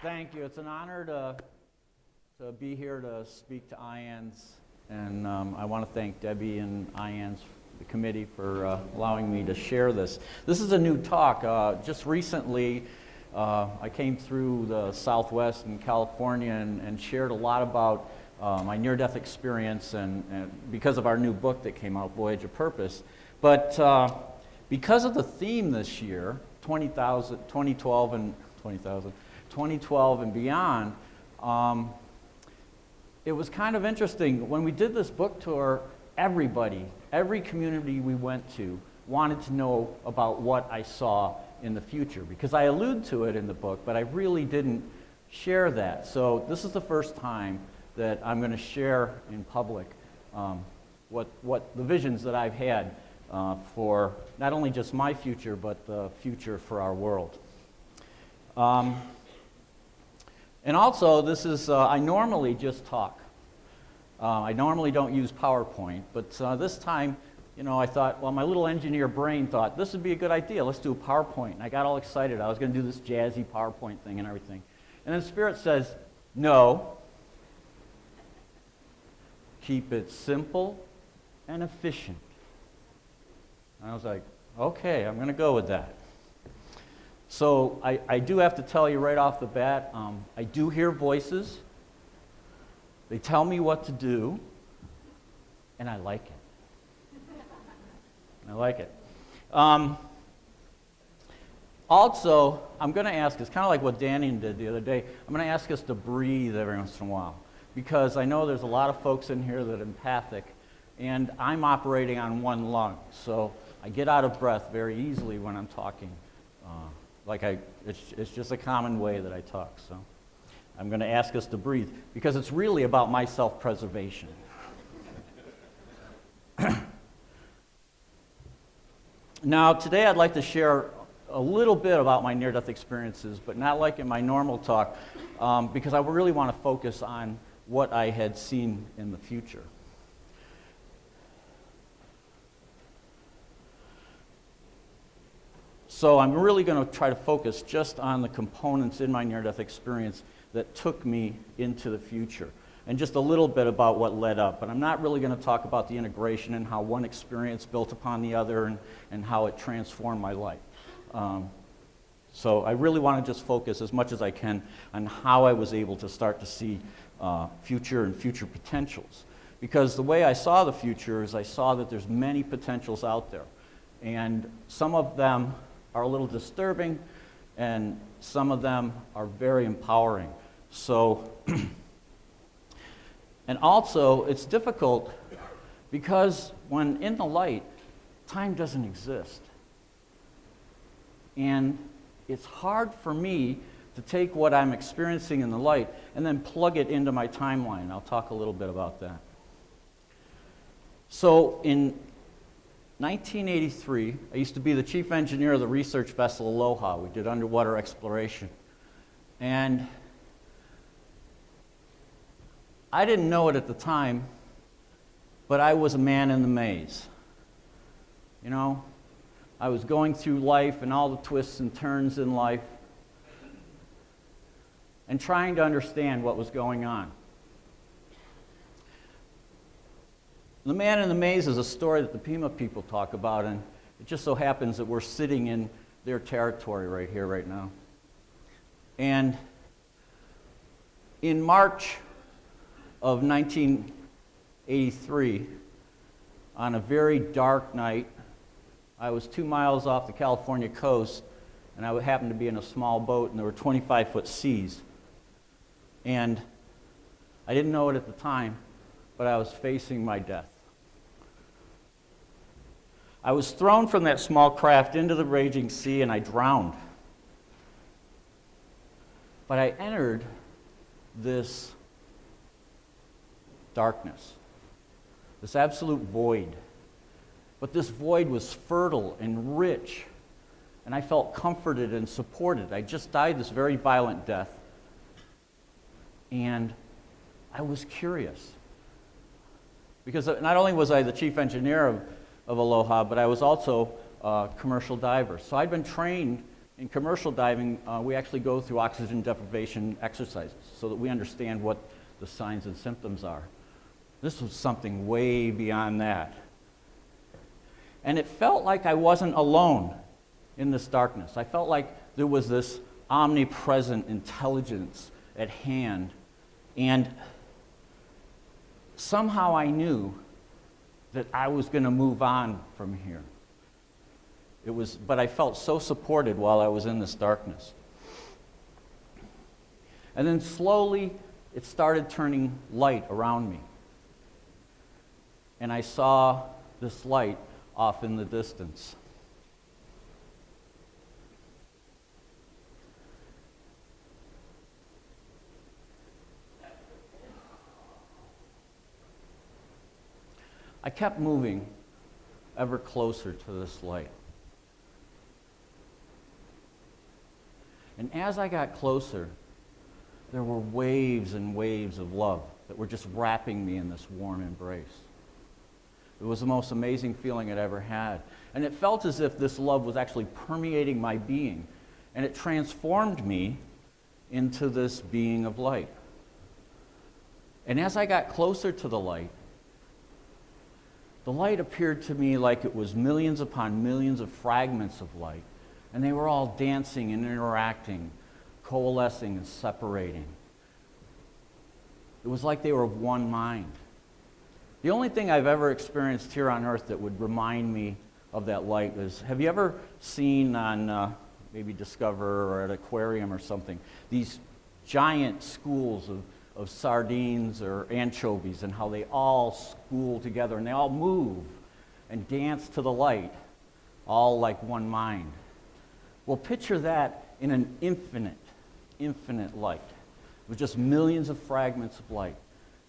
Thank you. It's an honor to be here to speak to IANDS, and I want to thank Debbie and IANDS, the committee, for allowing me to share this. This is a new talk. Just recently, I came through the Southwest in California and shared a lot about my near-death experience, and because of our new book that came out, Voyage of Purpose. But because of the theme this year, 2012 and beyond, it was kind of interesting. When we did this book tour, every community we went to wanted to know about what I saw in the future, because I allude to it in the book, but I really didn't share that. So this is the first time that I'm going to share in public what the visions that I've had for not only just my future, but the future for our world. And also, this is, I normally just talk. I normally don't use PowerPoint, but this time, I thought, well, my little engineer brain thought, this would be a good idea, let's do a PowerPoint. And I got all excited. I was going to do this jazzy PowerPoint thing and everything. And then Spirit says, no, keep it simple and efficient. And I was like, okay, I'm going to go with that. So I do have to tell you right off the bat, I do hear voices. They tell me what to do, and I like it. Also, I'm going to ask, it's kind of like what Danny did the other day, I'm going to ask us to breathe every once in a while, because I know there's a lot of folks in here that are empathic, and I'm operating on one lung, so I get out of breath very easily when I'm talking. It's just a common way that I talk, so I'm going to ask us to breathe, because it's really about my self-preservation. Now, today I'd like to share a little bit about my near-death experiences, but not like in my normal talk, because I really want to focus on what I had seen in the future. So I'm really going to try to focus just on the components in my near-death experience that took me into the future, and just a little bit about what led up. But I'm not really going to talk about the integration and how one experience built upon the other and how it transformed my life. So I really want to just focus as much as I can on how I was able to start to see future and future potentials. Because the way I saw the future is I saw that there's many potentials out there, and some of them are a little disturbing, and some of them are very empowering. So, and also, it's difficult because when in the light, time doesn't exist. And it's hard for me to take what I'm experiencing in the light and then plug it into my timeline. I'll talk a little bit about that. So in 1983, I used to be the chief engineer of the research vessel Aloha. We did underwater exploration. And I didn't know it at the time, but I was a man in the maze. I was going through life and all the twists and turns in life and trying to understand what was going on. The Man in the Maze is a story that the Pima people talk about, and it just so happens that we're sitting in their territory right here, right now. And in March of 1983, on a very dark night, I was 2 miles off the California coast, and I happened to be in a small boat, and there were 25-foot seas. And I didn't know it at the time, but I was facing my death. I was thrown from that small craft into the raging sea, and I drowned. But I entered this darkness, this absolute void. But this void was fertile and rich, and I felt comforted and supported. I just died this very violent death, and I was curious. Because not only was I the chief engineer of Aloha, but I was also a commercial diver. So I'd been trained in commercial diving, we actually go through oxygen deprivation exercises so that we understand what the signs and symptoms are. This was something way beyond that. And it felt like I wasn't alone in this darkness. I felt like there was this omnipresent intelligence at hand, and somehow I knew that I was going to move on from here. But I felt so supported while I was in this darkness. And then slowly, it started turning light around me. And I saw this light off in the distance. I kept moving ever closer to this light. And as I got closer, there were waves and waves of love that were just wrapping me in this warm embrace. It was the most amazing feeling I'd ever had. And it felt as if this love was actually permeating my being, and it transformed me into this being of light. And as I got closer to the light appeared to me like it was millions upon millions of fragments of light, and they were all dancing and interacting, coalescing and separating. It was like they were of one mind. The only thing I've ever experienced here on earth that would remind me of that light is, have you ever seen on maybe Discover or at an aquarium or something, these giant schools of sardines or anchovies, and how they all school together and they all move and dance to the light, all like one mind? Well, picture that in an infinite light, with just millions of fragments of light,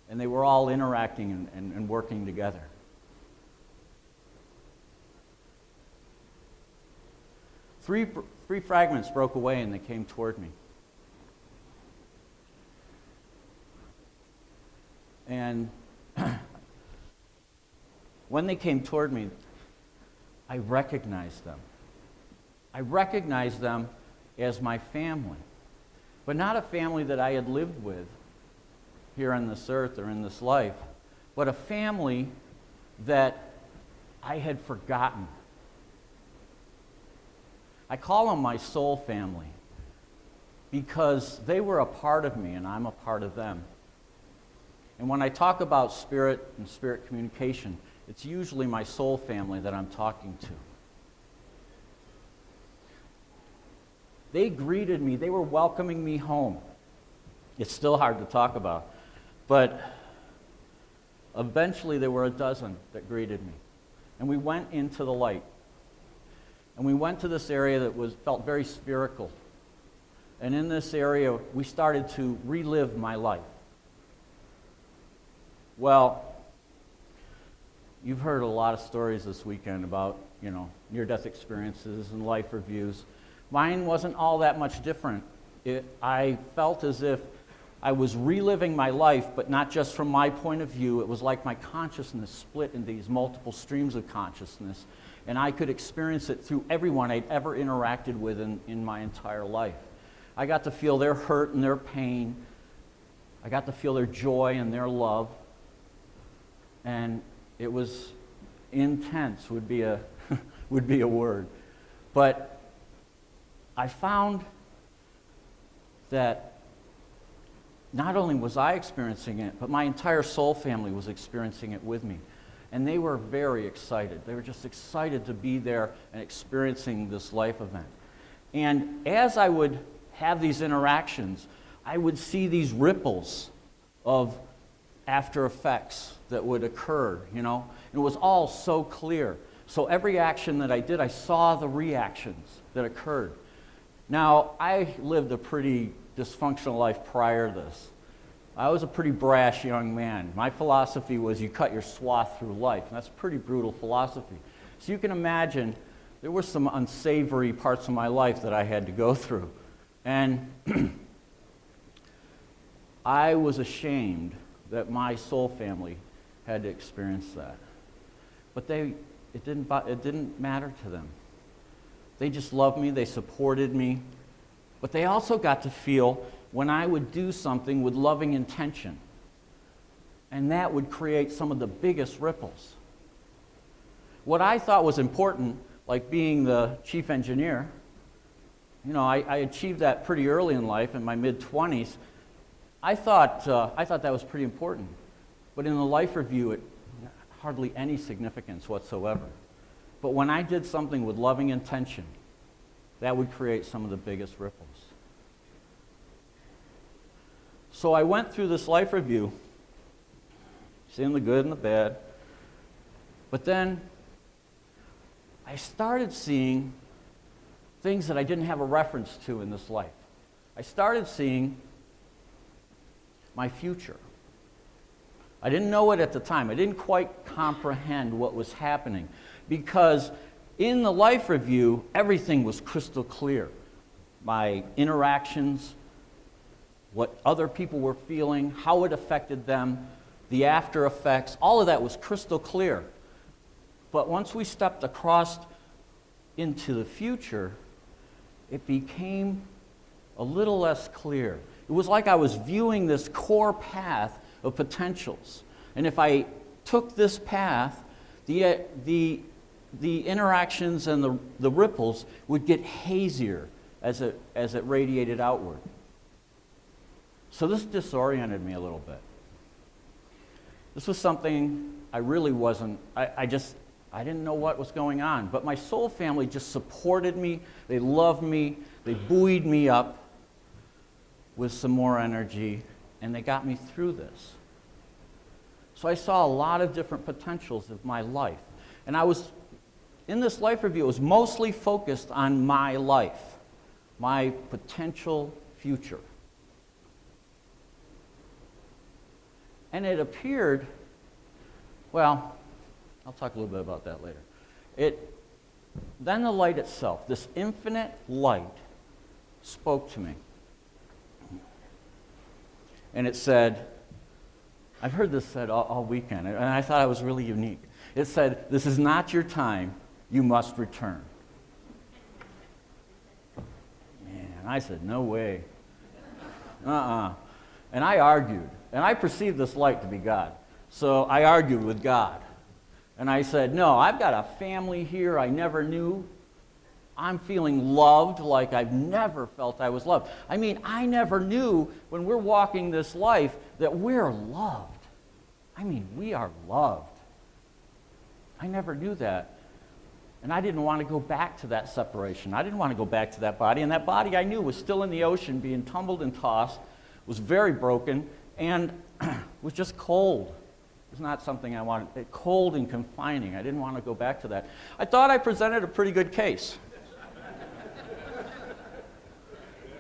and they were all interacting and working together. Three fragments broke away and they came toward me. And when they came toward me, I recognized them. I recognized them as my family, but not a family that I had lived with here on this earth or in this life, but a family that I had forgotten. I call them my soul family because they were a part of me and I'm a part of them. And when I talk about spirit and spirit communication, it's usually my soul family that I'm talking to. They greeted me. They were welcoming me home. It's still hard to talk about. But eventually there were a dozen that greeted me. And we went into the light. And we went to this area that felt very spherical. And in this area, we started to relive my life. Well, you've heard a lot of stories this weekend about, near-death experiences and life reviews. Mine wasn't all that much different. I felt as if I was reliving my life, but not just from my point of view. It was like my consciousness split into these multiple streams of consciousness, and I could experience it through everyone I'd ever interacted with in my entire life. I got to feel their hurt and their pain. I got to feel their joy and their love. And it was intense, would be a word. But I found that not only was I experiencing it, but my entire soul family was experiencing it with me. And they were very excited. They were just excited to be there and experiencing this life event. And as I would have these interactions, I would see these ripples of after effects that would occur, And it was all so clear. So every action that I did, I saw the reactions that occurred. Now, I lived a pretty dysfunctional life prior to this. I was a pretty brash young man. My philosophy was you cut your swath through life, and that's a pretty brutal philosophy. So you can imagine there were some unsavory parts of my life that I had to go through. And I was ashamed that my soul family had to experience that. But it didn't matter to them. They just loved me, they supported me, but they also got to feel when I would do something with loving intention. And that would create some of the biggest ripples. What I thought was important, like being the chief engineer, I achieved that pretty early in life, in my mid-20s. I thought that was pretty important. But in the life review, it hardly any significance whatsoever. But when I did something with loving intention, that would create some of the biggest ripples. So I went through this life review, seeing the good and the bad, but then I started seeing things that I didn't have a reference to in this life. I started seeing my future. I didn't know it at the time. I didn't quite comprehend what was happening because in the life review, everything was crystal clear. My interactions, what other people were feeling, how it affected them, the after effects, all of that was crystal clear. But once we stepped across into the future, it became a little less clear. It was like I was viewing this core path of potentials. And if I took this path, the interactions and the ripples would get hazier as it radiated outward. So this disoriented me a little bit. This was something I really wasn't, I didn't know what was going on. But my soul family just supported me, they loved me, they buoyed me up with some more energy, and they got me through this. So I saw a lot of different potentials of my life. And in this life review, it was mostly focused on my life, my potential future. And it appeared, well, I'll talk a little bit about that later. Then the light itself, this infinite light, spoke to me. And it said, I've heard this said all weekend, and I thought it was really unique. It said, "This is not your time, you must return." Man, I said, no way. And I argued, and I perceived this light to be God. So I argued with God. And I said, no, I've got a family here I never knew. I'm feeling loved like I've never felt I was loved. I mean, I never knew when we're walking this life that we're loved. I mean, we are loved. I never knew that. And I didn't want to go back to that separation. I didn't want to go back to that body. And that body I knew was still in the ocean, being tumbled and tossed, was very broken, and was just cold. It was not something I wanted. Cold and confining. I didn't want to go back to that. I thought I presented a pretty good case.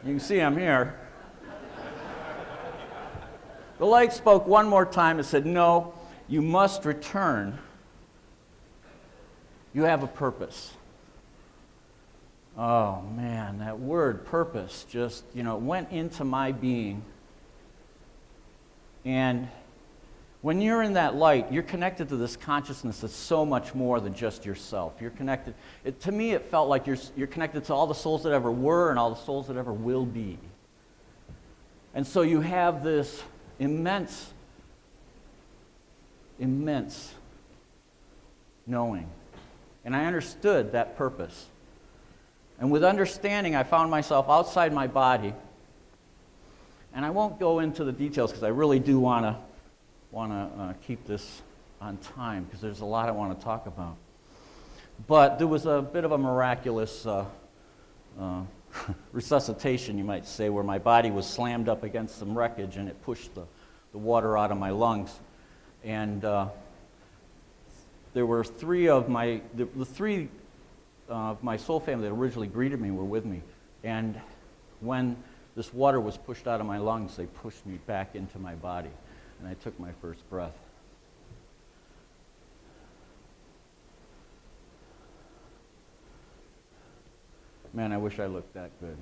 You can see I'm here. The light spoke one more time and said, no, you must return. You have a purpose. Oh man, that word purpose just, went into my being. And when you're in that light, you're connected to this consciousness that's so much more than just yourself. You're connected. To me, it felt like you're connected to all the souls that ever were and all the souls that ever will be. And so you have this immense knowing. And I understood that purpose. And with understanding, I found myself outside my body. And I won't go into the details because I really do want to keep this on time because there's a lot I want to talk about. But there was a bit of a miraculous resuscitation, you might say, where my body was slammed up against some wreckage and it pushed the water out of my lungs. And there were three of my soul family that originally greeted me were with me. And when this water was pushed out of my lungs, they pushed me back into my body. And I took my first breath. Man, I wish I looked that good.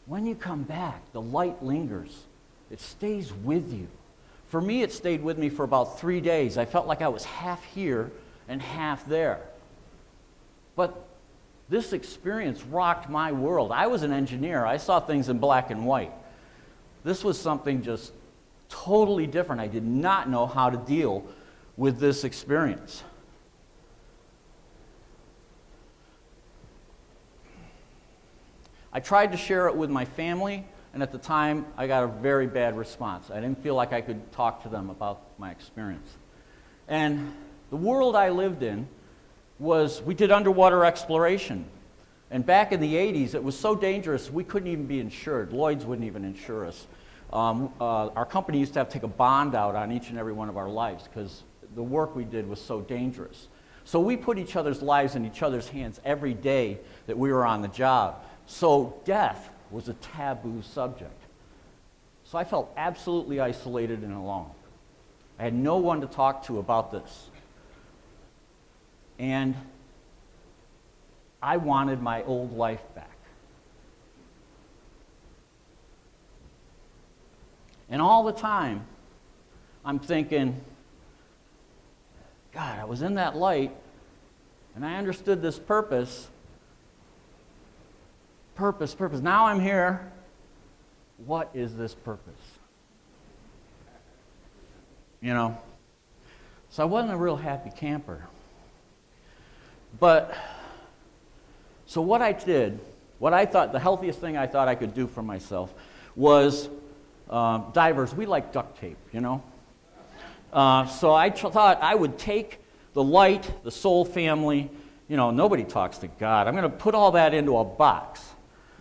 When you come back, the light lingers. It stays with you. For me, it stayed with me for about 3 days. I felt like I was half here and half there. But this experience rocked my world. I was an engineer. I saw things in black and white. This was something just totally different. I did not know how to deal with this experience. I tried to share it with my family, and at the time, I got a very bad response. I didn't feel like I could talk to them about my experience. And the world I lived in was, we did underwater exploration. And back in the 80s, it was so dangerous, we couldn't even be insured. Lloyd's wouldn't even insure us. Our company used to have to take a bond out on each and every one of our lives because the work we did was so dangerous. So we put each other's lives in each other's hands every day that we were on the job. So death was a taboo subject. So I felt absolutely isolated and alone. I had no one to talk to about this. And I wanted my old life back. And all the time, I'm thinking, God, I was in that light, and I understood this purpose. Purpose. Now I'm here. What is this purpose? You know? So I wasn't a real happy camper. But, so what I did, what I thought, the healthiest thing I thought I could do for myself was, divers, we like duct tape, you know? So I thought I would take the light, the soul family, you know, nobody talks to God. I'm going to put all that into a box.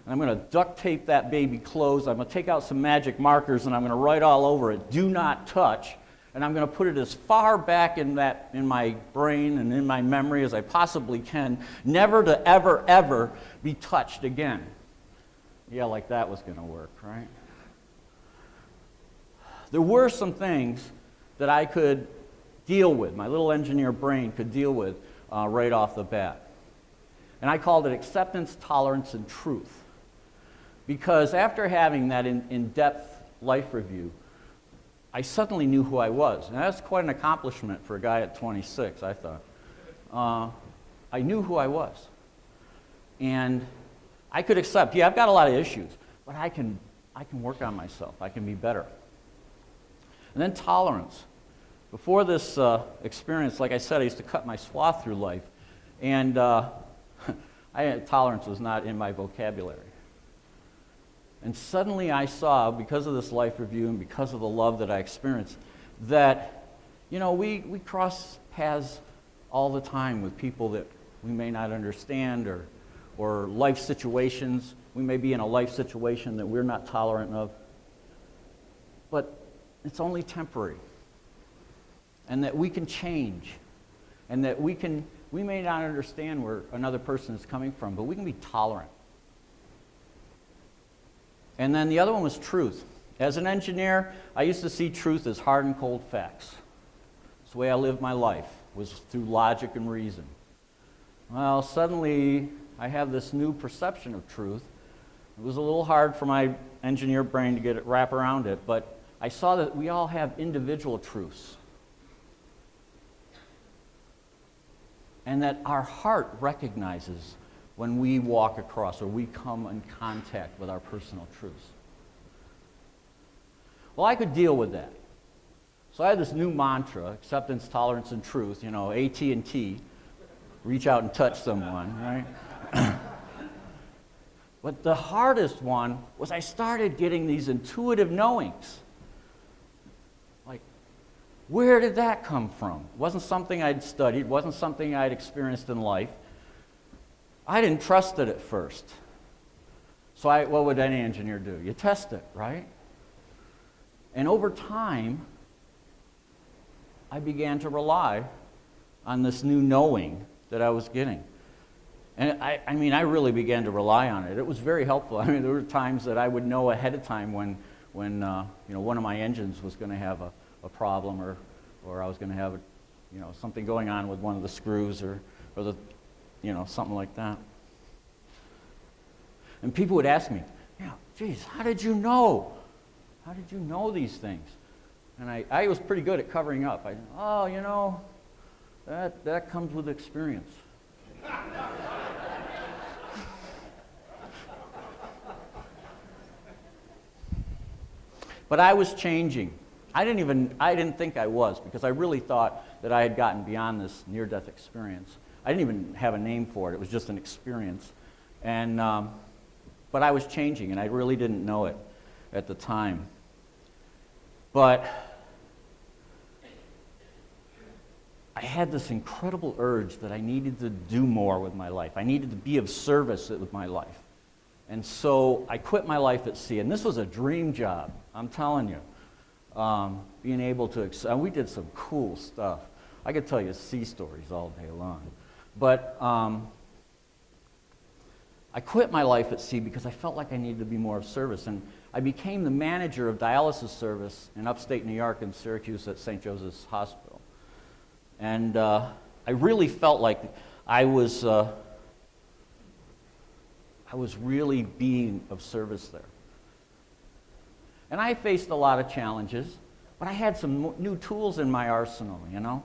And I'm going to duct tape that baby closed. I'm going to take out some magic markers and I'm going to write all over it, do not touch. And I'm going to put it as far back in my brain and in my memory as I possibly can, never to ever, ever be touched again. Yeah, like that was going to work, right? There were some things that I could deal with, my little engineer brain could deal with right off the bat. And I called it acceptance, tolerance, and truth. Because after having that in-depth life review, I suddenly knew who I was. And that's quite an accomplishment for a guy at 26, I thought. I knew who I was. And I could accept, yeah, I've got a lot of issues, but I can work on myself. I can be better. And then tolerance. Before this experience, like I said, I used to cut my swath through life. And tolerance was not in my vocabulary. And suddenly I saw, because of this life review and because of the love that I experienced, that, you know, we cross paths all the time with people that we may not understand or life situations. We may be in a life situation that we're not tolerant of. But it's only temporary. And that we can change. And that we may not understand where another person is coming from, but we can be tolerant. And then the other one was truth. As an engineer, I used to see truth as hard and cold facts. It's the way I lived my life, was through logic and reason. Well, suddenly I have this new perception of truth. It was a little hard for my engineer brain to wrap around it, but I saw that we all have individual truths. And that our heart recognizes when we walk across or we come in contact with our personal truths. Well, I could deal with that. So I had this new mantra, acceptance, tolerance, and truth, you know, AT&T, reach out and touch someone, right? But the hardest one was I started getting these intuitive knowings. Like, where did that come from? It wasn't something I'd studied, wasn't something I'd experienced in life. I didn't trust it at first. So what would any engineer do? You test it, right? And over time, I began to rely on this new knowing that I was getting. And I really began to rely on it. It was very helpful. I mean, there were times that I would know ahead of time when one of my engines was going to have a problem or I was going to have something going on with one of the screws or something like that. And people would ask me, geez, how did you know? How did you know these things? And I was pretty good at covering up. That comes with experience. But I was changing. I didn't think I was, because I really thought that I had gotten beyond this near-death experience. I didn't even have a name for it. It was just an experience. And, but I was changing, and I really didn't know it at the time. But I had this incredible urge that I needed to do more with my life. I needed to be of service with my life. And so I quit my life at sea. And this was a dream job, I'm telling you. Being able to, and we did some cool stuff. I could tell you sea stories all day long. But I quit my life at sea because I felt like I needed to be more of service. And I became the manager of dialysis service in upstate New York in Syracuse at St. Joseph's Hospital. And I really felt like I was really being of service there. And I faced a lot of challenges, but I had some new tools in my arsenal, you know?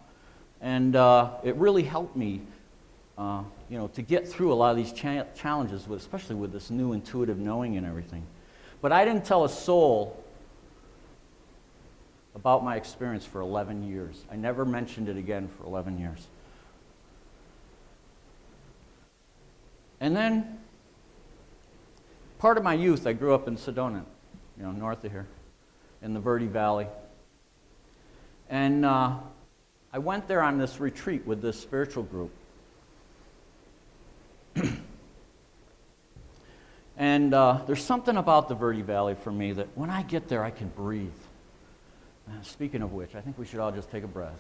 And it really helped me, to get through a lot of these challenges, especially with this new intuitive knowing and everything. But I didn't tell a soul about my experience for 11 years. I never mentioned it again for 11 years. And then, part of my youth, I grew up in Sedona, north of here, in the Verde Valley. And I went there on this retreat with this spiritual group. And there's something about the Verde Valley for me that when I get there, I can breathe. Speaking of which, I think we should all just take a breath.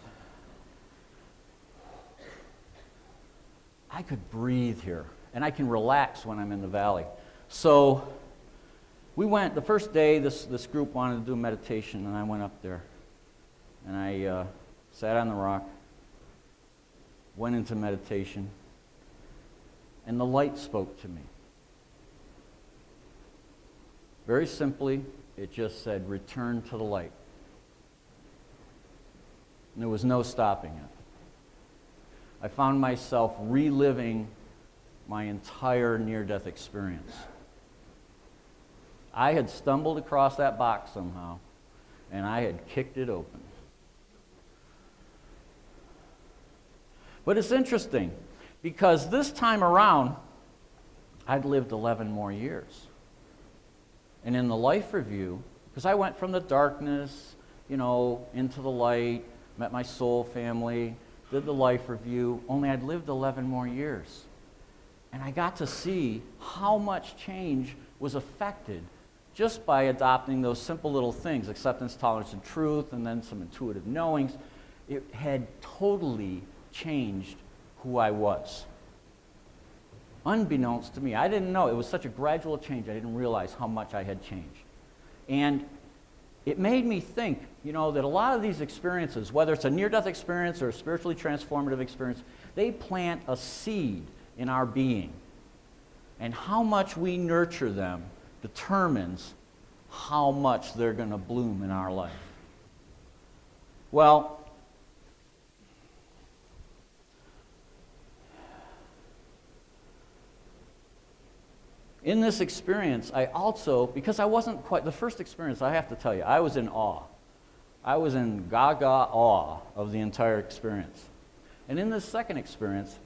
I could breathe here, and I can relax when I'm in the valley. So we went, the first day, this group wanted to do meditation, and I went up there. And I sat on the rock, went into meditation, and the light spoke to me. Very simply, it just said, return to the light. And there was no stopping it. I found myself reliving my entire near-death experience. I had stumbled across that box somehow, and I had kicked it open. But it's interesting, because this time around, I'd lived 11 more years. And in the life review, because I went from the darkness, into the light, met my soul family, did the life review, only I'd lived 11 more years. And I got to see how much change was affected just by adopting those simple little things, acceptance, tolerance, and truth, and then some intuitive knowings. It had totally changed who I was. Unbeknownst to me, I didn't know. It was such a gradual change, I didn't realize how much I had changed. And it made me think, that a lot of these experiences, whether it's a near-death experience or a spiritually transformative experience, they plant a seed in our being. And how much we nurture them determines how much they're going to bloom in our life. Well, in this experience, I also, because I wasn't quite, the first experience, I have to tell you, I was in awe. I was in gaga awe of the entire experience. And in this second experience,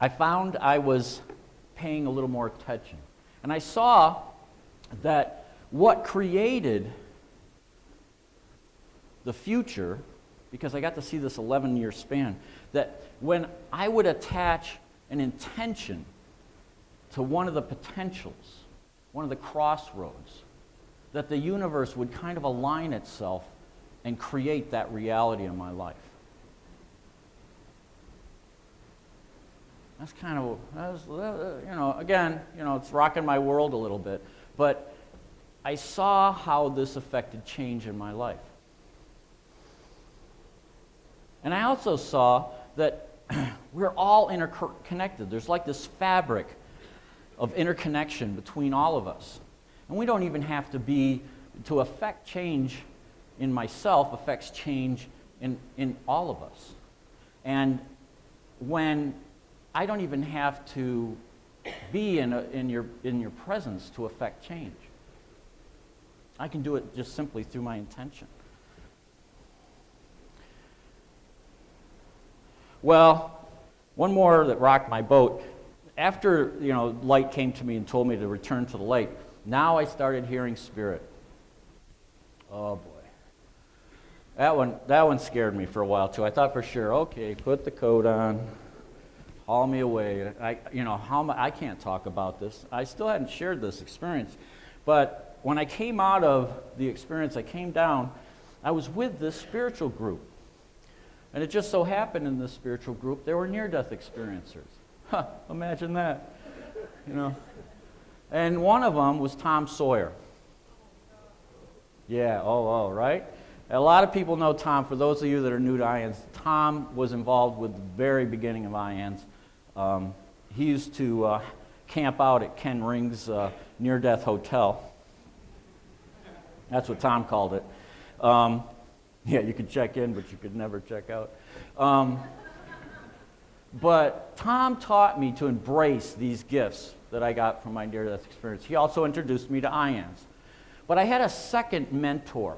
I found I was paying a little more attention. And I saw that what created the future, because I got to see this 11-year span, that when I would attach an intention to one of the potentials, one of the crossroads, that the universe would kind of align itself and create that reality in my life. That's kind of, again, it's rocking my world a little bit. But I saw how this affected change in my life. And I also saw that we're all interconnected. There's like this fabric of interconnection between all of us. And we don't even have to affect change in myself, affects change in all of us. And when I don't even have to be in your presence to affect change. I can do it just simply through my intention. Well, one more that rocked my boat. After, light came to me and told me to return to the light, now I started hearing spirit. Oh boy. That one scared me for a while too. I thought for sure, okay, put the coat on, haul me away. I can't talk about this. I still hadn't shared this experience. But when I came out of the experience, I came down, I was with this spiritual group. And it just so happened in this spiritual group, there were near-death experiencers. Huh, imagine that, And one of them was Tom Sawyer. Yeah, right? A lot of people know Tom. For those of you that are new to IANDS, Tom was involved with the very beginning of IANDS. He used to camp out at Ken Ring's near-death hotel. That's what Tom called it. Yeah, you could check in, but you could never check out. But Tom taught me to embrace these gifts that I got from my near-death experience. He also introduced me to IANDS. But I had a second mentor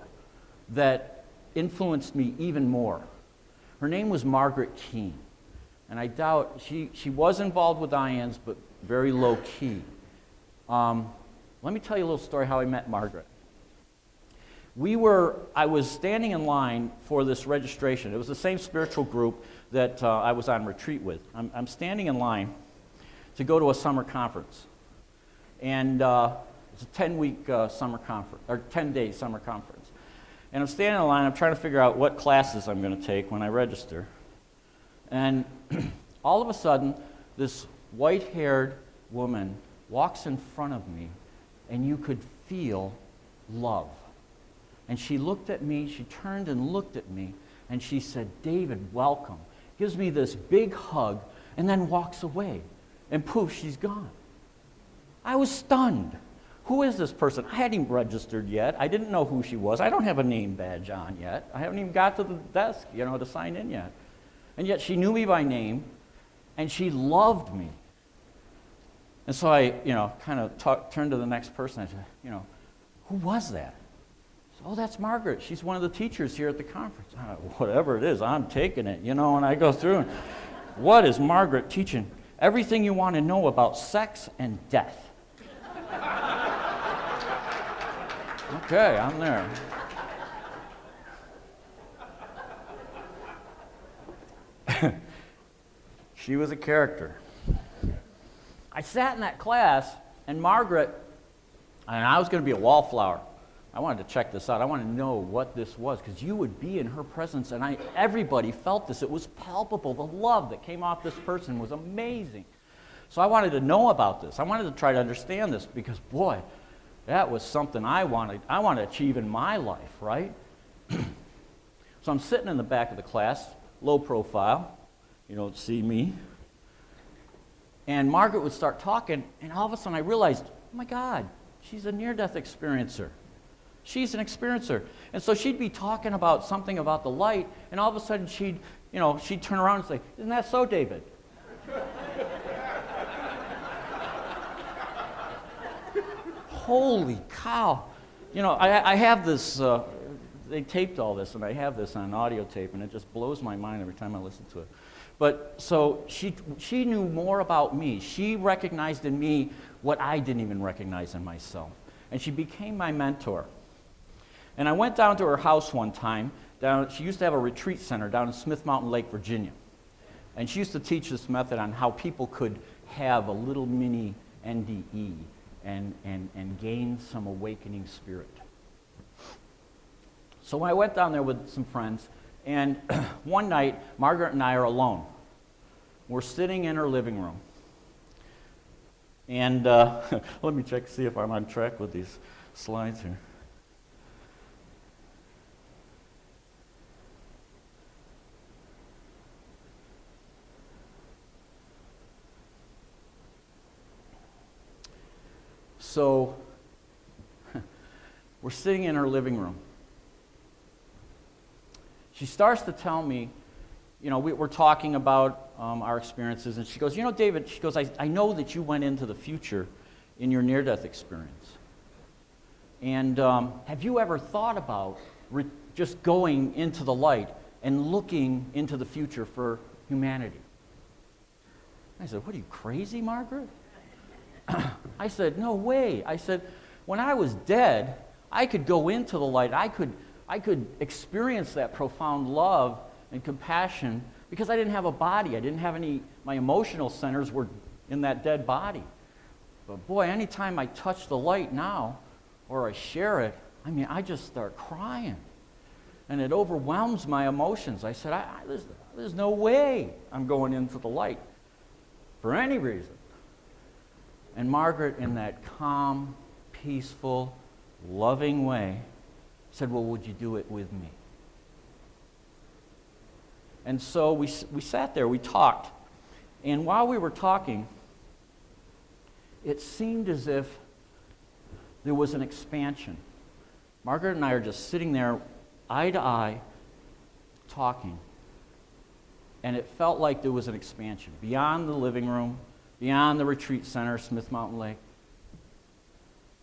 that influenced me even more. Her name was Margaret Kean. And I doubt, she was involved with IANDS, but very low-key. Let me tell you a little story how I met Margaret. I was standing in line for this registration. It was the same spiritual group that I was on retreat with. I'm standing in line to go to a summer conference. And it's a 10-week summer conference, or 10-day summer conference. And I'm standing in line, I'm trying to figure out what classes I'm going to take when I register. And all of a sudden, this white-haired woman walks in front of me, and you could feel love. And she looked at me, she turned and looked at me, and she said, "David, welcome." Gives me this big hug, and then walks away. And poof, she's gone. I was stunned. Who is this person? I hadn't even registered yet. I didn't know who she was. I don't have a name badge on yet. I haven't even got to the desk, to sign in yet. And yet she knew me by name, and she loved me. And so I, kind of turned to the next person. I said, who was that? Oh, that's Margaret. She's one of the teachers here at the conference. Whatever it is, I'm taking it, and I go through. And, what is Margaret teaching? Everything you want to know about sex and death. Okay, I'm there. She was a character. I sat in that class, and Margaret, and I was going to be a wallflower. I wanted to check this out. I wanted to know what this was, because you would be in her presence, and everybody felt this. It was palpable. The love that came off this person was amazing. So I wanted to know about this. I wanted to try to understand this, because, boy, that was something I want to achieve in my life, right? So I'm sitting in the back of the class, low profile. You don't see me. And Margaret would start talking, and all of a sudden I realized, oh my God, she's a near-death experiencer. She's an experiencer. And so she'd be talking about something about the light, and all of a sudden she'd turn around and say, "Isn't that so, David?" Holy cow. I have this, they taped all this, and I have this on audio tape, and it just blows my mind every time I listen to it. But so she knew more about me. She recognized in me what I didn't even recognize in myself. And she became my mentor. And I went down to her house one time. She used to have a retreat center down in Smith Mountain Lake, Virginia. And she used to teach this method on how people could have a little mini NDE and gain some awakening spirit. So I went down there with some friends, and one night, Margaret and I are alone. We're sitting in her living room. And let me check, see if I'm on track with these slides here. So, we're sitting in her living room. She starts to tell me, we're talking about our experiences, and she goes, David, she goes, I know that you went into the future in your near-death experience. And have you ever thought about just going into the light and looking into the future for humanity? I said, what are you, crazy, Margaret? I said, no way. I said, when I was dead, I could go into the light. I could experience that profound love and compassion because I didn't have a body. I didn't have my emotional centers were in that dead body. But boy, anytime I touch the light now or I share it, I just start crying. And it overwhelms my emotions. I said, there's no way I'm going into the light for any reason. And Margaret, in that calm, peaceful, loving way, said, well, would you do it with me? And so we sat there, we talked. And while we were talking, it seemed as if there was an expansion. Margaret and I are just sitting there, eye to eye, talking. And it felt like there was an expansion beyond the living room, beyond the retreat center, Smith Mountain Lake,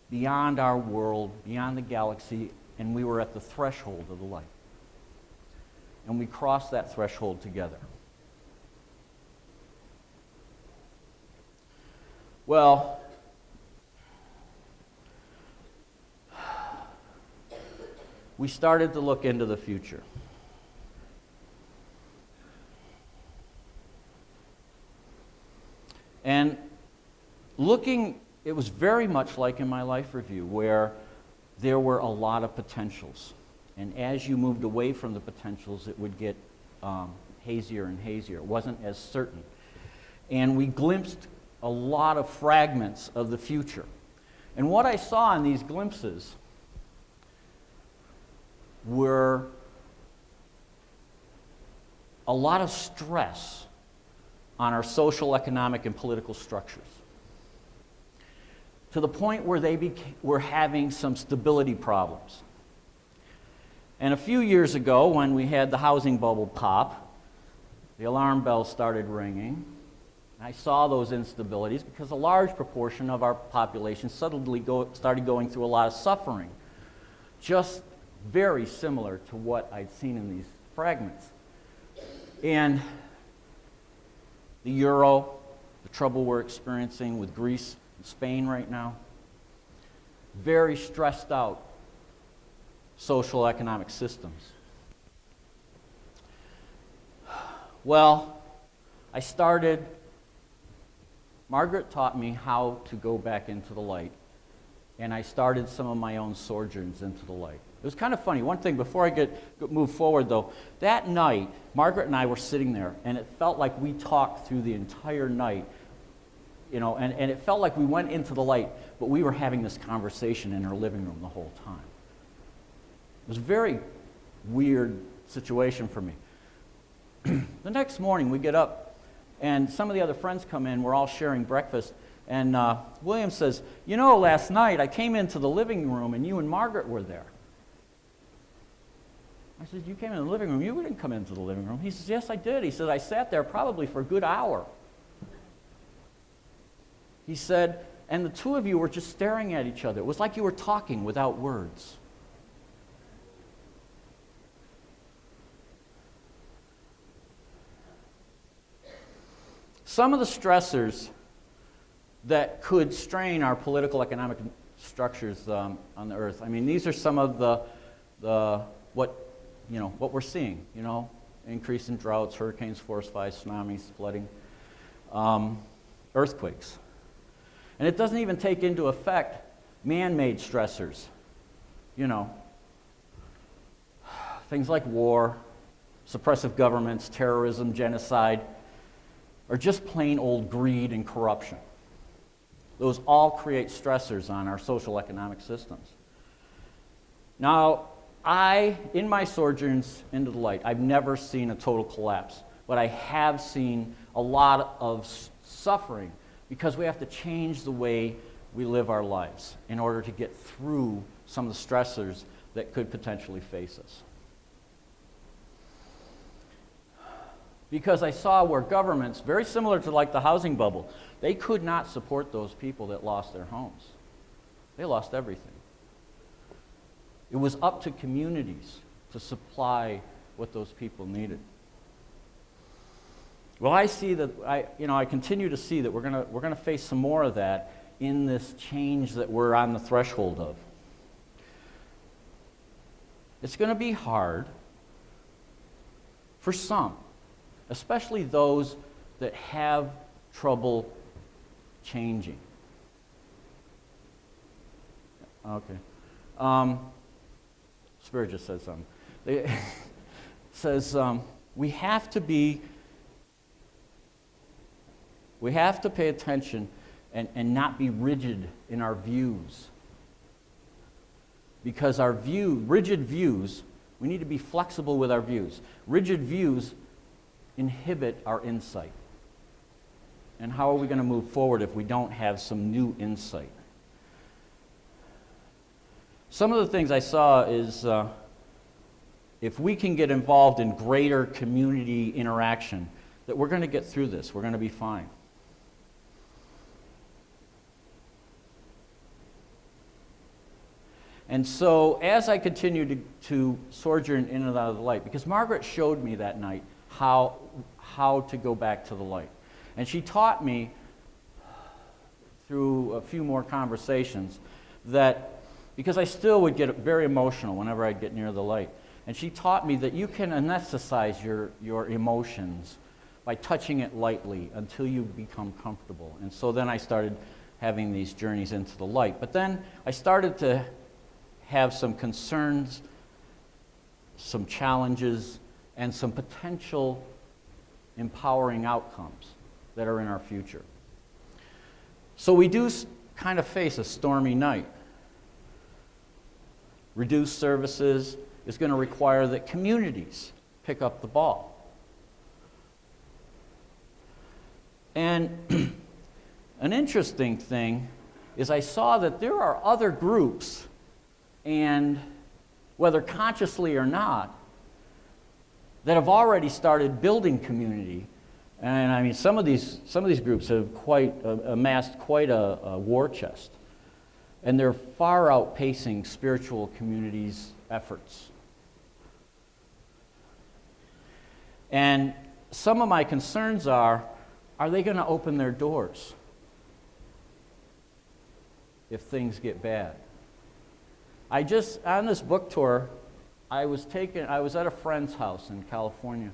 beyond our world, beyond the galaxy, and we were at the threshold of the light. And we crossed that threshold together. Well, we started to look into the future. And it was very much like in my life review, where there were a lot of potentials. And as you moved away from the potentials, it would get hazier and hazier. It wasn't as certain. And we glimpsed a lot of fragments of the future. And what I saw in these glimpses were a lot of stress on our social, economic, and political structures, to the point where they were having some stability problems. And a few years ago, when we had the housing bubble pop, the alarm bells started ringing. I saw those instabilities because a large proportion of our population suddenly started going through a lot of suffering, just very similar to what I'd seen in these fragments. And the euro, the trouble we're experiencing with Greece and Spain right now, very stressed out social economic systems. Well, Margaret taught me how to go back into the light, and I started some of my own sojourns into the light. It was kind of funny. One thing, before I move forward though, that night, Margaret and I were sitting there, and it felt like we talked through the entire night, and it felt like we went into the light, but we were having this conversation in her living room the whole time. It was a very weird situation for me. The next morning, we get up, and some of the other friends come in. We're all sharing breakfast, and William says, last night I came into the living room, and you and Margaret were there. I said, you came in the living room? You didn't come into the living room. He says, yes, I did. He said, I sat there probably for a good hour. He said, and the two of you were just staring at each other. It was like you were talking without words. Some of the stressors that could strain our political economic structures on the earth. These are some of what we're seeing, increase in droughts, hurricanes, forest fires, tsunamis, flooding, earthquakes. And it doesn't even take into effect man-made stressors, things like war, suppressive governments, terrorism, genocide, or just plain old greed and corruption. Those all create stressors on our social economic systems. Now, in my sojourns into the light, I've never seen a total collapse, but I have seen a lot of suffering because we have to change the way we live our lives in order to get through some of the stressors that could potentially face us. Because I saw where governments, very similar to like the housing bubble, they could not support those people that lost their homes. They lost everything. It was up to communities to supply what those people needed. Well, I see that, I continue to see that we're gonna face some more of that in this change that we're on the threshold of. It's going to be hard for some, especially those that have trouble changing. Okay. Spirit just said something. It says we have to pay attention and not be rigid in our views. Because rigid views, we need to be flexible with our views. Rigid views inhibit our insight. And how are we going to move forward if we don't have some new insight? Some of the things I saw is if we can get involved in greater community interaction, that we're going to get through this. We're going to be fine. And so as I continue to sojourn in and out of the light, because Margaret showed me that night how to go back to the light. And she taught me through a few more conversations that, because I still would get very emotional whenever I'd get near the light. And she taught me that you can anesthetize your emotions by touching it lightly until you become comfortable. And so then I started having these journeys into the light. But then I started to have some concerns, some challenges, and some potential empowering outcomes that are in our future. So we do kind of face a stormy night. Reduced services is going to require that communities pick up the ball. And an interesting thing is I saw that there are other groups, and whether consciously or not, that have already started building community. And I mean, some of these groups have amassed quite a war chest, and they're far outpacing spiritual communities' efforts. And some of my concerns are they going to open their doors if things get bad? On this book tour, I was at a friend's house in California,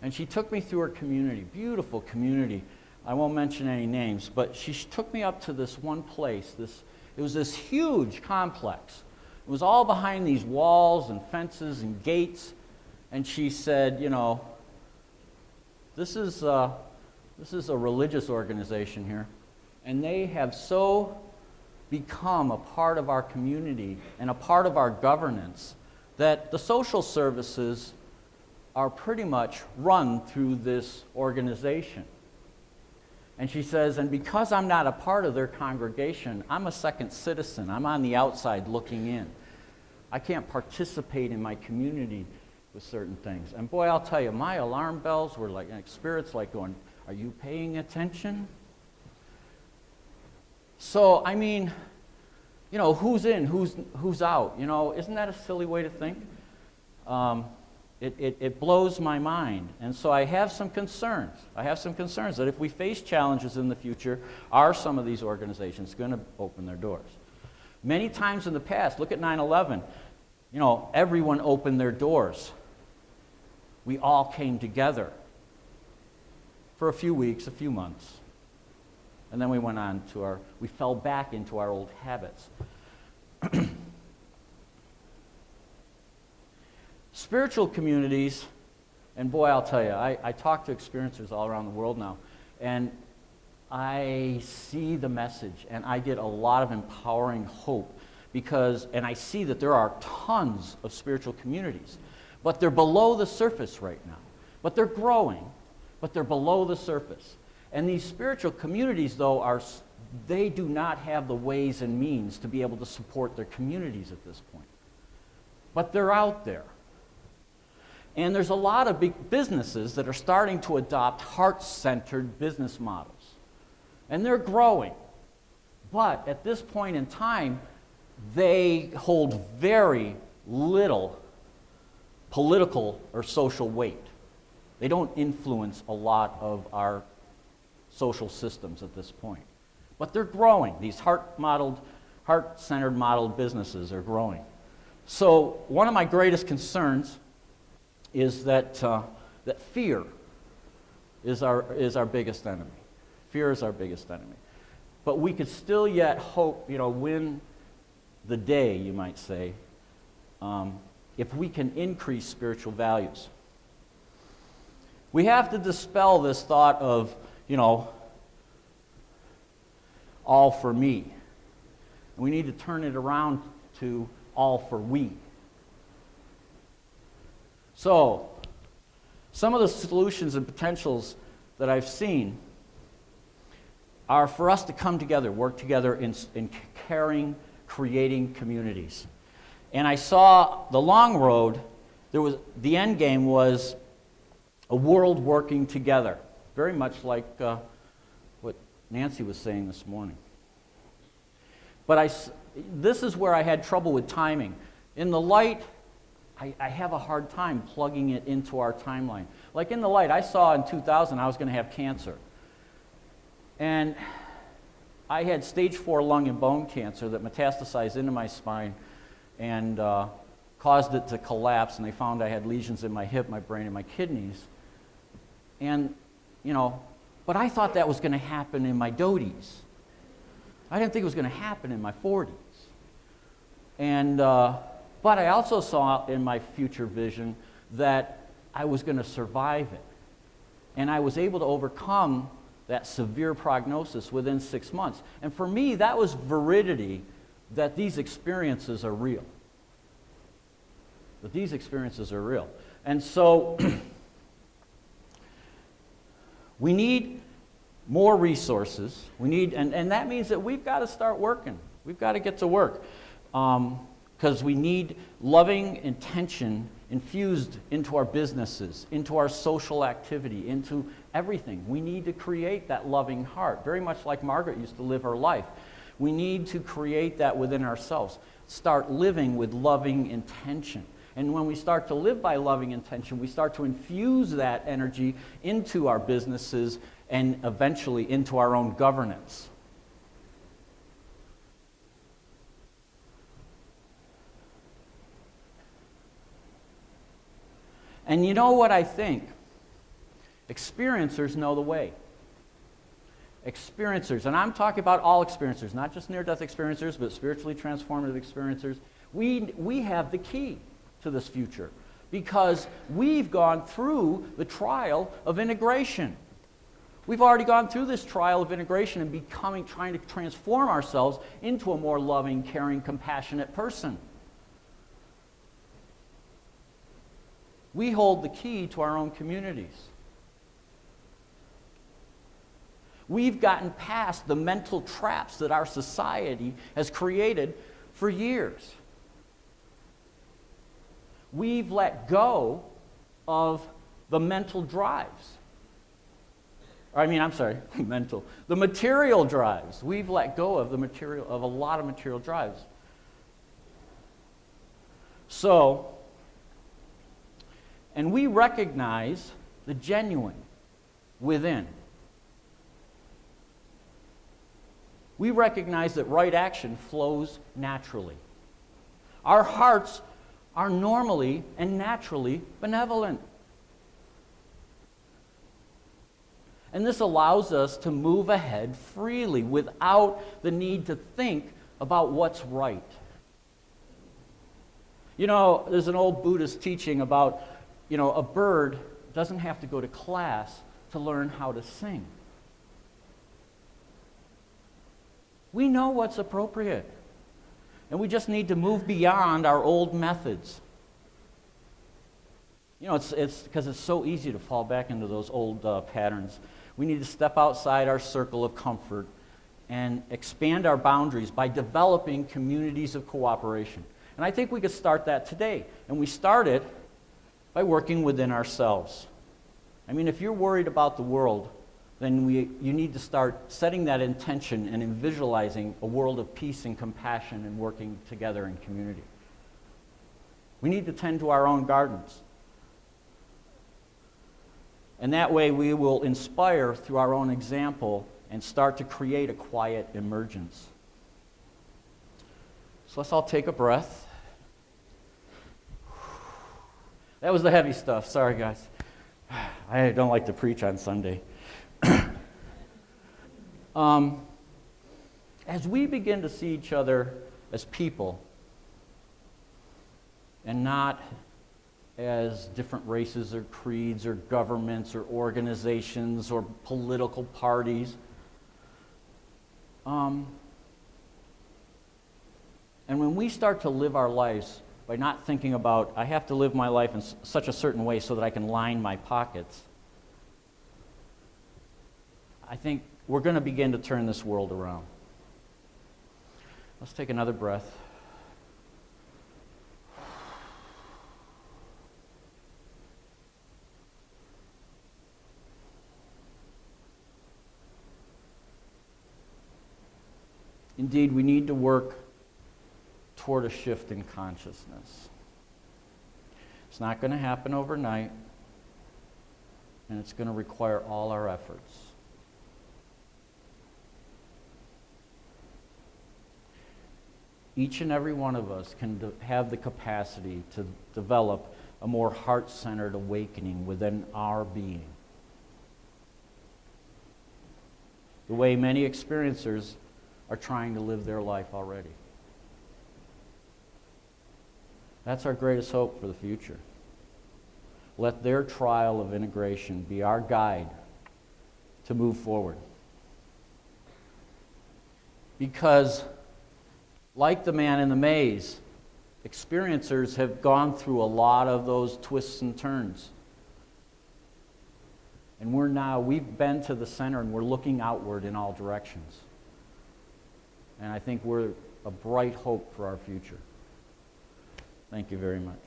and she took me through her community, beautiful community. I won't mention any names, but she took me up to this one place. It was this huge complex. It was all behind these walls and fences and gates, and she said, this is a religious organization here, and they have so become a part of our community and a part of our governance that the social services are pretty much run through this organization. And she says, and because I'm not a part of their congregation, I'm a second citizen. I'm on the outside looking in. I can't participate in my community with certain things. And boy, I'll tell you, my alarm bells were like spirits like going, are you paying attention? So, I mean, who's in, who's out? Isn't that a silly way to think? It blows my mind. And so I have some concerns. That if we face challenges in the future, are some of these organizations going to open their doors? Many times in the past, look at 9/11, everyone opened their doors. We all came together for a few weeks, a few months. And then we went on we fell back into our old habits. Spiritual communities, and boy, I'll tell you, I talk to experiencers all around the world now, and I see the message, and I get a lot of empowering hope, and I see that there are tons of spiritual communities, but they're below the surface right now. But they're growing, but they're below the surface. And these spiritual communities, though, they do not have the ways and means to be able to support their communities at this point. But they're out there. And there's a lot of big businesses that are starting to adopt heart-centered business models. And they're growing. But at this point in time, they hold very little political or social weight. They don't influence a lot of our social systems at this point. But they're growing. These heart-centered modeled businesses are growing. So one of my greatest concerns is that fear is our biggest enemy. Fear is our biggest enemy. But we could still yet hope, win the day, you might say, if we can increase spiritual values. We have to dispel this thought of, all for me. We need to turn it around to all for we. So, some of the solutions and potentials that I've seen are for us to come together, work together in caring, creating communities. And I saw the long road, the end game was a world working together, very much like what Nancy was saying this morning. But this is where I had trouble with timing. In the light, I have a hard time plugging it into our timeline. Like in the light, I saw in 2000 I was going to have cancer. And I had stage 4 lung and bone cancer that metastasized into my spine and caused it to collapse, and they found I had lesions in my hip, my brain, and my kidneys. And, but I thought that was going to happen in my doties. I didn't think it was going to happen in my 40s. And, but I also saw in my future vision that I was going to survive it. And I was able to overcome that severe prognosis within 6 months. And for me, that was veridity that these experiences are real. That these experiences are real. And so we need more resources. We need, and that means that we've got to start working. We've got to get to work. Because we need loving intention infused into our businesses, into our social activity, into everything. We need to create that loving heart, very much like Margaret used to live her life. We need to create that within ourselves. Start living with loving intention. And when we start to live by loving intention, we start to infuse that energy into our businesses and eventually into our own governance. And you know what I think? Experiencers know the way. Experiencers, and I'm talking about all experiencers, not just near-death experiencers, but spiritually transformative experiencers. We have the key to this future because we've gone through the trial of integration. We've already gone through this trial of integration and trying to transform ourselves into a more loving, caring, compassionate person. We hold the key to our own communities. We've gotten past the mental traps that our society has created for years. We've let go of the mental drives. The material drives. We've let go of a lot of material drives. So, and we recognize the genuine within. We recognize that right action flows naturally. Our hearts are normally and naturally benevolent. And this allows us to move ahead freely without the need to think about what's right. There's an old Buddhist teaching about, a bird doesn't have to go to class to learn how to sing. We know what's appropriate. And we just need to move beyond our old methods. It's because it's so easy to fall back into those old patterns. We need to step outside our circle of comfort and expand our boundaries by developing communities of cooperation. And I think we could start that today. And we start it by working within ourselves. If you're worried about the world, then you need to start setting that intention and in visualizing a world of peace and compassion and working together in community. We need to tend to our own gardens. And that way we will inspire through our own example and start to create a quiet emergence. So let's all take a breath. That was the heavy stuff. Sorry, guys. I don't like to preach on Sunday. As we begin to see each other as people and not as different races or creeds or governments or organizations or political parties, and when we start to live our lives by not thinking about, I have to live my life in such a certain way so that I can line my pockets, I think we're going to begin to turn this world around. Let's take another breath. Indeed, we need to work toward a shift in consciousness. It's not going to happen overnight, and it's going to require all our efforts. Each and every one of us can have the capacity to develop a more heart-centered awakening within our being. The way many experiencers are trying to live their life already. That's our greatest hope for the future. Let their trial of integration be our guide to move forward. Because, like the man in the maze, experiencers have gone through a lot of those twists and turns. And we've been to the center and we're looking outward in all directions. And I think we're a bright hope for our future. Thank you very much.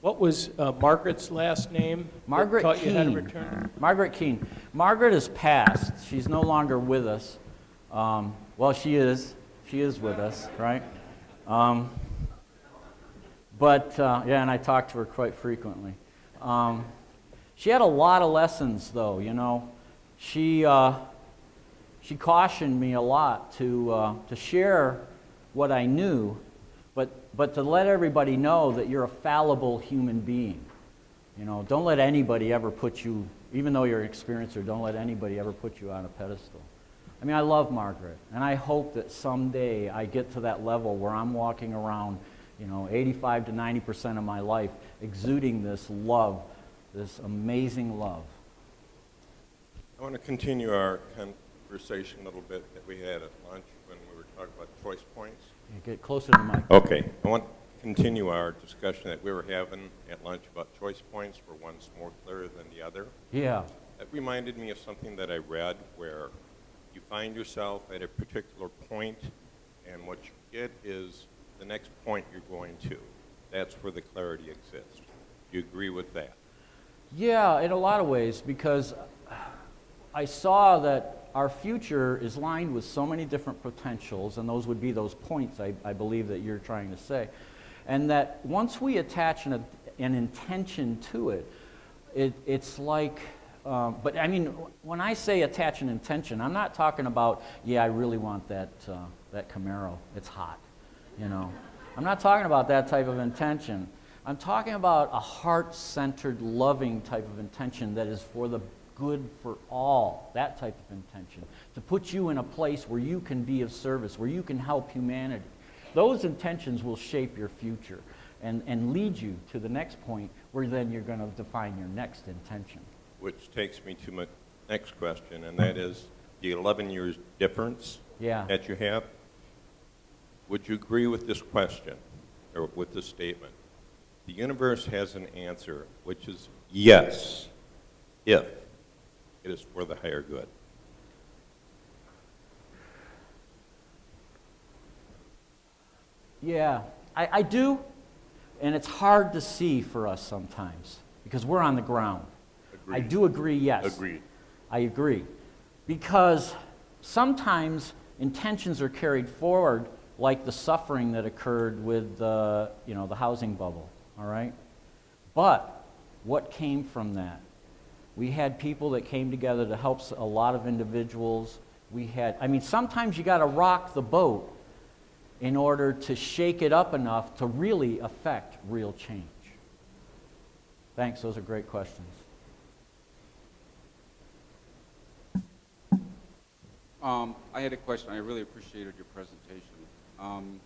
What was Margaret's last name? Margaret taught you how to Kean. return? Margaret Kean. Margaret is passed. She's no longer with us. Well, she is. She is with us, right? And I talk to her quite frequently. She had a lot of lessons, though, you know. She cautioned me a lot to share what I knew, but to let everybody know that you're a fallible human being. You know, don't let anybody ever put you, even though you're an experiencer, don't let anybody ever put you on a pedestal. I mean, I love Margaret, and I hope that someday I get to that level where I'm walking around, 85 to 90% of my life exuding this love, this amazing love. I want to continue our conversation a little bit that we had at lunch when we were talking about choice points. Yeah, get closer to the mic. Okay. I want to continue our discussion that we were having at lunch about choice points, where one's more clear than the other. Yeah. That reminded me of something that I read where you find yourself at a particular point, and what you get is the next point you're going to. That's where the clarity exists. Do you agree with that? Yeah, in a lot of ways, because I saw that our future is lined with so many different potentials, and those would be those points I believe that you're trying to say. And that once we attach an intention to it, it's like, but I mean, when I say attach an intention, I'm not talking about, I really want that Camaro, it's hot, I'm not talking about that type of intention. I'm talking about a heart-centered, loving type of intention that is for the good for all, that type of intention, to put you in a place where you can be of service, where you can help humanity. Those intentions will shape your future and lead you to the next point where then you're going to define your next intention. Which takes me to my next question, and that is the 11 years difference that you have. Would you agree with this question, or with this statement? The universe has an answer, which is yes, if it is for the higher good. Yeah, I do, and it's hard to see for us sometimes because we're on the ground. Agreed. I do agree, yes. Agreed. I agree. Because sometimes intentions are carried forward like the suffering that occurred with the housing bubble. all right? But what came from that? We had people that came together to help a lot of individuals. Sometimes you got to rock the boat in order to shake it up enough to really affect real change. Thanks, those are great questions. I had a question. I really appreciated your presentation.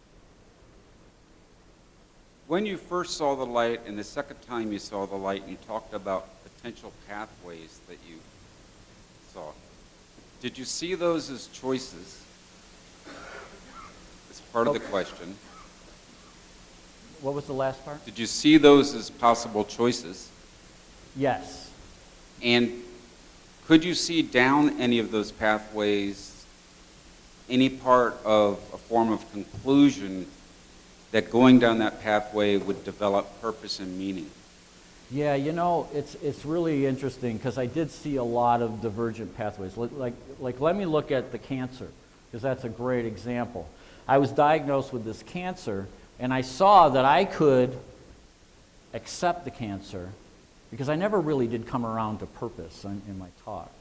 When you first saw the light and the second time you saw the light, you talked about potential pathways that you saw. Did you see those as choices? It's part of the question. What was the last part? Did you see those as possible choices? Yes. And could you see down any of those pathways, any part of a form of conclusion that going down that pathway would develop purpose and meaning? Yeah, it's really interesting because I did see a lot of divergent pathways. Like let me look at the cancer, because that's a great example. I was diagnosed with this cancer, and I saw that I could accept the cancer because I never really did come around to purpose in my talk.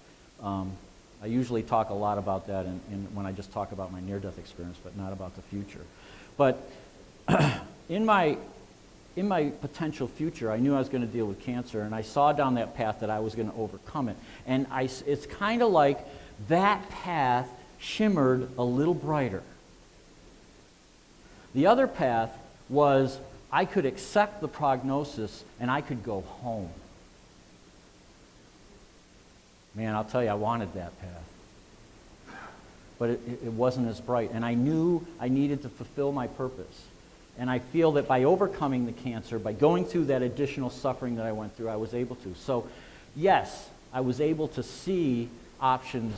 I usually talk a lot about that when I just talk about my near-death experience, but not about the future. But in my potential future, I knew I was going to deal with cancer, and I saw down that path that I was going to overcome it. And it's kind of like that path shimmered a little brighter. The other path was I could accept the prognosis and I could go home. Man, I'll tell you, I wanted that path. But it wasn't as bright. And I knew I needed to fulfill my purpose. And I feel that by overcoming the cancer, by going through that additional suffering that I went through, I was able to. So, yes, I was able to see options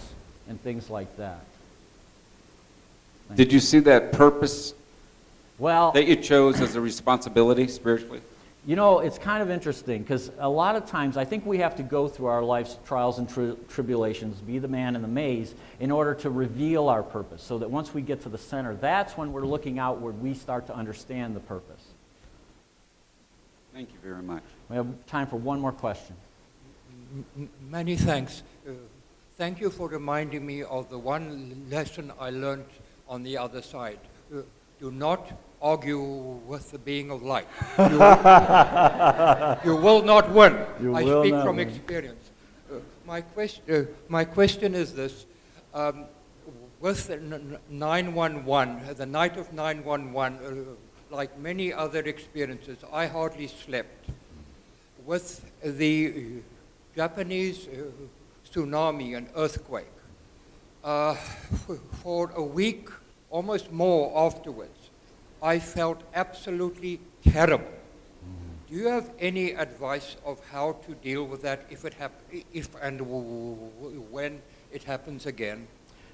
and things like that. Did you see that purpose Well, that you chose as a responsibility spiritually? It's kind of interesting because a lot of times I think we have to go through our life's trials and tribulations, be the man in the maze, in order to reveal our purpose. So that once we get to the center, that's when we're looking outward, we start to understand the purpose. Thank you very much. We have time for one more question. Many thanks. Thank you for reminding me of the one lesson I learned on the other side. Do not argue with the being of light. You will not win. I speak from experience. My question is this. With the 911, the night of 911, like many other experiences, I hardly slept. With the Japanese tsunami and earthquake, for a week, almost more afterwards, I felt absolutely terrible. Do you have any advice of how to deal with that if and when it happens again?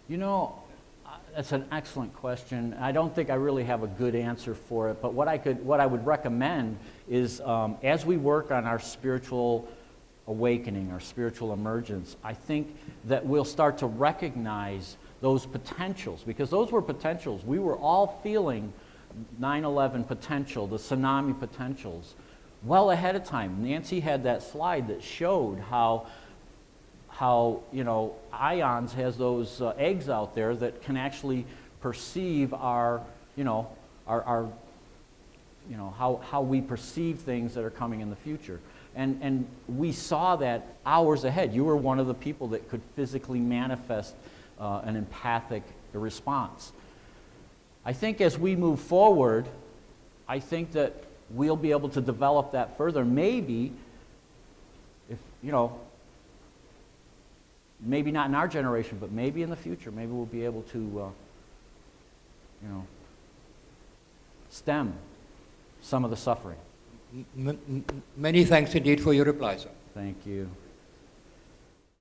That's an excellent question. I don't think I really have a good answer for it, but what I would recommend is as we work on our spiritual awakening, our spiritual emergence, I think that we'll start to recognize those potentials, because those were potentials. We were all feeling 9/11 potential, the tsunami potentials, well ahead of time. Nancy had that slide that showed how IANDS has those eggs out there that can actually perceive how we perceive things that are coming in the future. And we saw that hours ahead. You were one of the people that could physically manifest an empathic response. I think as we move forward, I think that we'll be able to develop that further. Maybe, maybe not in our generation, but maybe in the future, maybe we'll be able to, stem some of the suffering. Many thanks indeed for your reply, sir. Thank you.